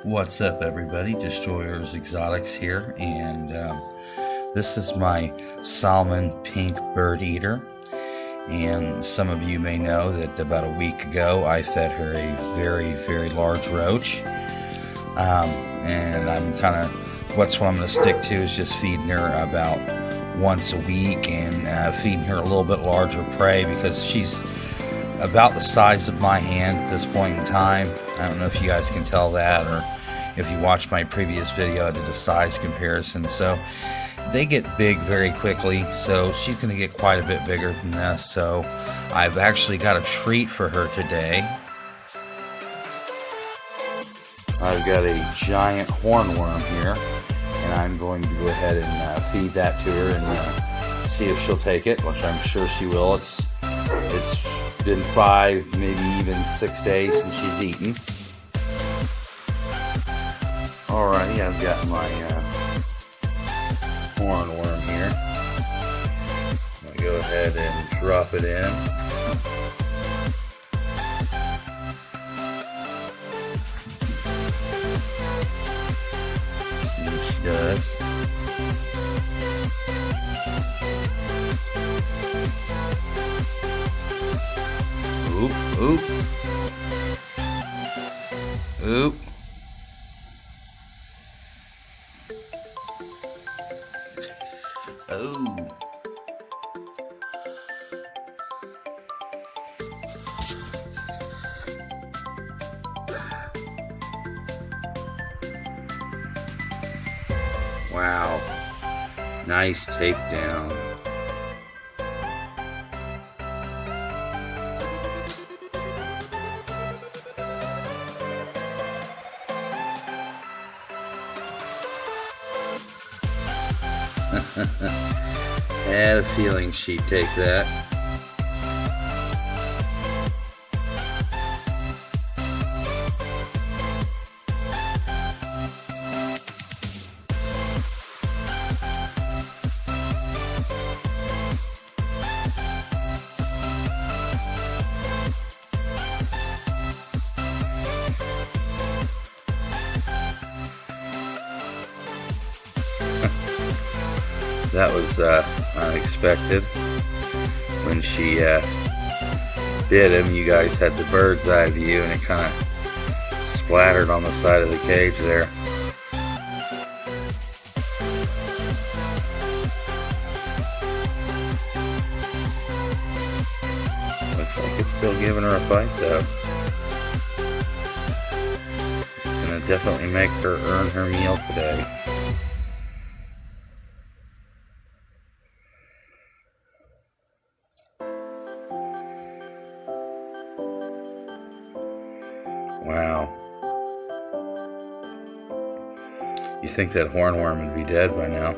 What's up, everybody? Destroyers Exotics here, and this is my Salmon pink bird eater. And some of you may know that about a week ago I fed her a very, very large roach, and I'm kind of what I'm going to stick to is just feeding her about once a week and feeding her a little bit larger prey, because she's about the size of my hand at this point in time. I don't know if you guys can tell that, or if you watched my previous video, I did a size comparison. So they get big very quickly, so she's going to get quite a bit bigger than this. So I've actually got a treat for her today. I've got a giant hornworm here, and I'm going to go ahead and feed that to her and see if she'll take it, which I'm sure she will. It's been 5, maybe even 6 days since she's eaten. Alrighty, I've got my hornworm here. I'm going to go ahead and drop it in. See what she does. Oop, oop. Oop. Oh. Wow. Nice takedown. Had a feeling she'd take that. That was unexpected. When she bit him, you guys had the bird's eye view, and it kind of splattered on the side of the cage there. Looks like it's still giving her a fight, though. It's going to definitely make her earn her meal today. Wow. You think that hornworm would be dead by now.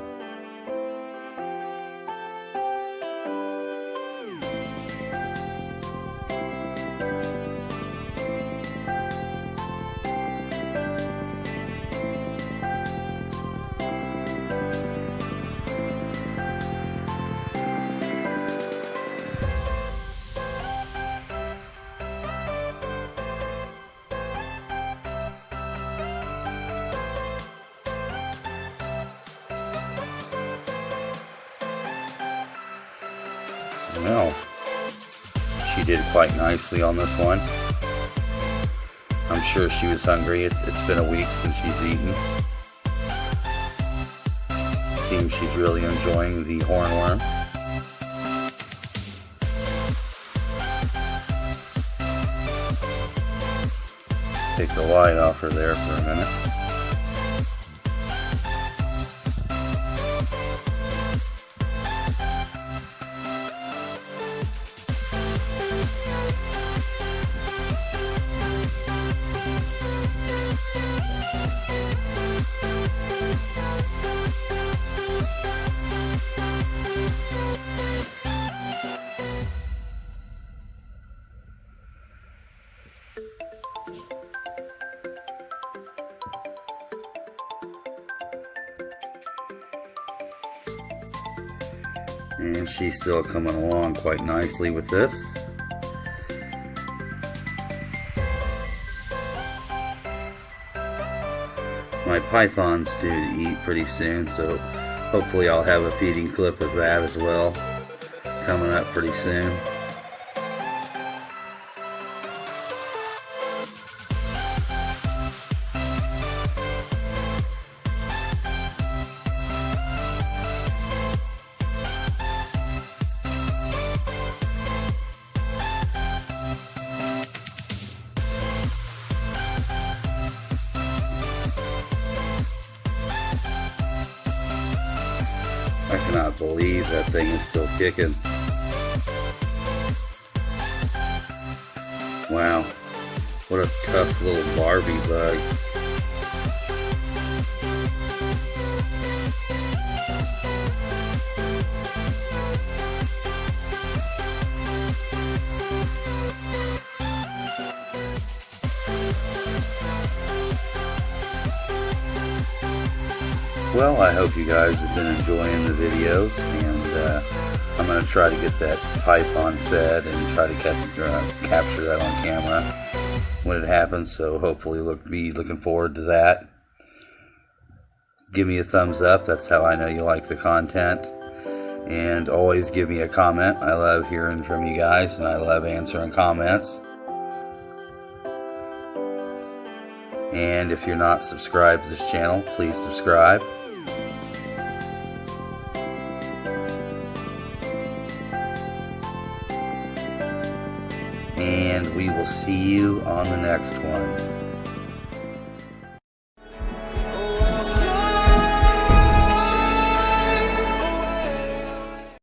Well, she did quite nicely on this one. I'm sure she was hungry. It's been a week since she's eaten. Seems she's really enjoying the hornworm. Take the light off her there for a minute. And she's still coming along quite nicely with this. my python's due to eat pretty soon, so hopefully I'll have a feeding clip of that as well coming up pretty soon. I cannot believe that thing is still kicking. Wow, what a tough little Barbie bug. Well, I hope you guys have been enjoying the videos, and I'm going to try to get that python fed and try to capture that on camera when it happens, so hopefully be looking forward to that. Give me a thumbs up, that's how I know you like the content, and always give me a comment. I love hearing from you guys, and I love answering comments. And if you're not subscribed to this channel, please subscribe. And we will see you on the next one.